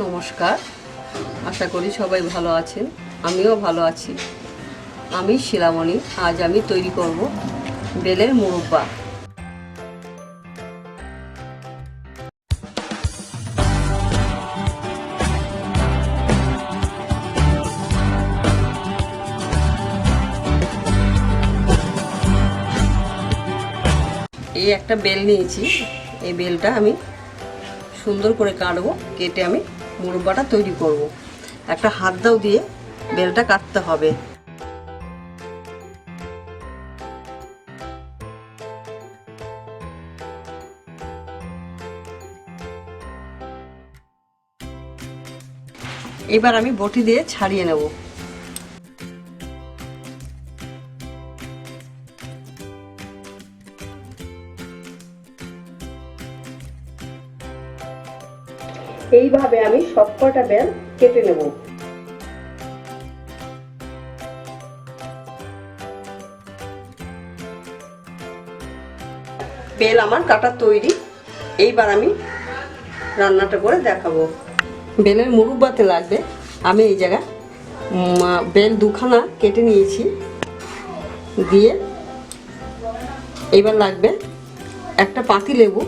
নমস্কার, আশা করি সবাই ভালো আছেন। আমিও ভালো আছি। আমি শিলামণি। আজ আমি তৈরি করব বেলের মুরব্বা। এই একটা বেল নিয়েছি। এই বেলটা আমি সুন্দর করে কাটবো, কেটে আমি মুরব্বাটা তৈরি করব। একটা হাত দাও দিয়ে বেলটা কাটতে হবে। এবার আমি বটি দিয়ে ছাড়িয়ে নেব। এইভাবে আমি সবকটা বেল কেটে নেব। বেল আমার কাটা তৈরি। এইবার আমি রান্নাটা করে দেখাবো। বেলের মুরব্বাতে লাগবে, আমি এই জায়গায় বেল দুখানা কেটে নিয়েছি দিয়ে, এইবার লাগবে একটা পাতি লেবু,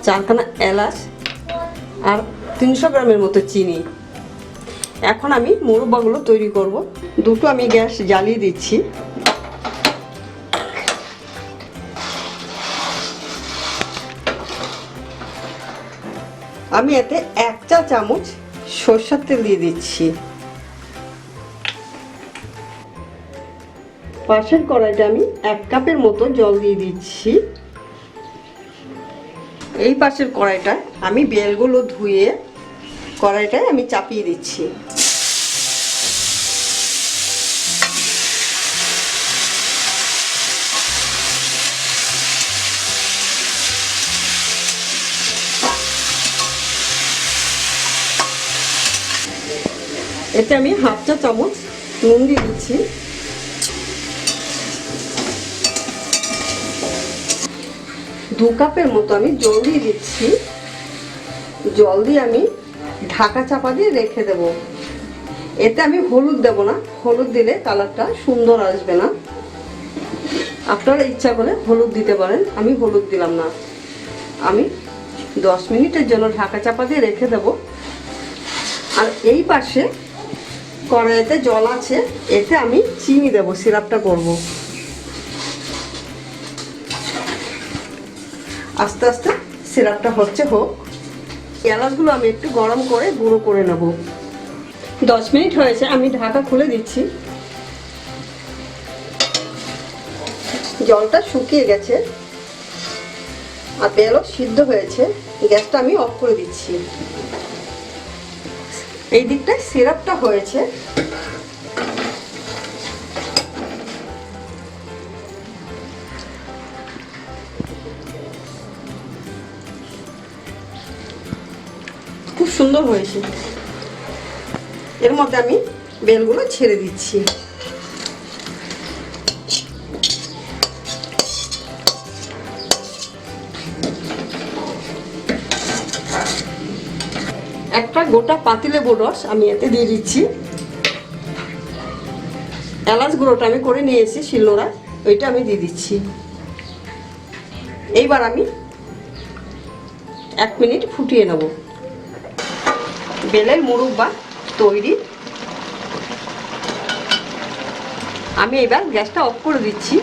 4খানা এলাচ আর 300 গ্রামের মতো চিনি। এখন আমি মুরব্বাগুলো তৈরি করব। দুটো আমি গ্যাস জ্বালিয়ে দিচ্ছি। আমি এতে 1 চা চামচ সরষের তেল দিয়ে দিচ্ছি। পাশের কড়াইটা আমি 1 কাপের মতো জল দিয়ে দিচ্ছি। এই পাশের কড়াইটায় আমি বেলগুলো ধুয়ে কড়াইটায় আমি চাপিয়ে দিচ্ছি। এতে আমি 1/2 চা চামচ নুন দিয়ে দিচ্ছি। দু কাপের মতো আমি জল দিয়ে দিচ্ছি। জল দিয়ে আমি ঢাকা চাপা দিয়ে রেখে দেব। এতে আমি হলুদ দেব না, হলুদ দিলে কালারটা সুন্দর আসবে না। আপনারা ইচ্ছা করে হলুদ দিতে পারেন, আমি হলুদ দিলাম না। আমি 10 মিনিটের জন্য ঢাকা চাপা দিয়ে রেখে দেব। আর এই পাশে কড়াইতে জল আছে, এতে আমি চিনি দেব, সিরাপটা করব। আস্তে আস্তে সিরাপটা হচ্ছে হোক। এলাচগুলো আমি একটু গরম করে গুঁড়ো করে নেব। 10 মিনিট হয়েছে, আমি ঢাকা খুলে দিচ্ছি। জলটা শুকিয়ে গেছে আর বেলও সিদ্ধ হয়েছে। গ্যাসটা আমি অফ করে দিচ্ছি। এই দিকটায় সিরাপটা হয়েছে। খুব সুন্দর হয়েছে। এর মধ্যে আমি বেলগুলো ছেড়ে দিচ্ছি। একটা গোটা পাতিলেবুর রস আমি এতে দিয়ে দিচ্ছি। এলাচ গুঁড়োটা আমি করে নিয়েছি শিলনোড়ায়, ওইটা আমি দিয়ে দিচ্ছি। এইবার আমি 1 মিনিট ফুটিয়ে নেব। বেলের মুরব্বা তৈরি। আমি এবার গ্যাসটা অফ করে দিচ্ছি।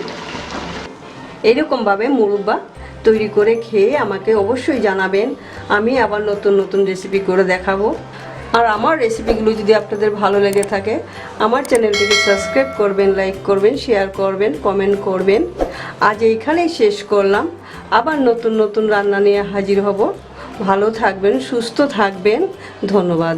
এইরকমভাবে মুরব্বা তৈরি করে খেয়ে আমাকে অবশ্যই জানাবেন। আমি আবার নতুন নতুন রেসিপি করে দেখাবো। আর আমার রেসিপিগুলো যদি আপনাদের ভালো লেগে থাকে, আমার চ্যানেলটিকে সাবস্ক্রাইব করবেন, লাইক করবেন, শেয়ার করবেন, কমেন্ট করবেন। আজ এইখানেই শেষ করলাম। আবার নতুন নতুন রান্না নিয়ে হাজির হব। ভালো থাকবেন, সুস্থ থাকবেন। ধন্যবাদ।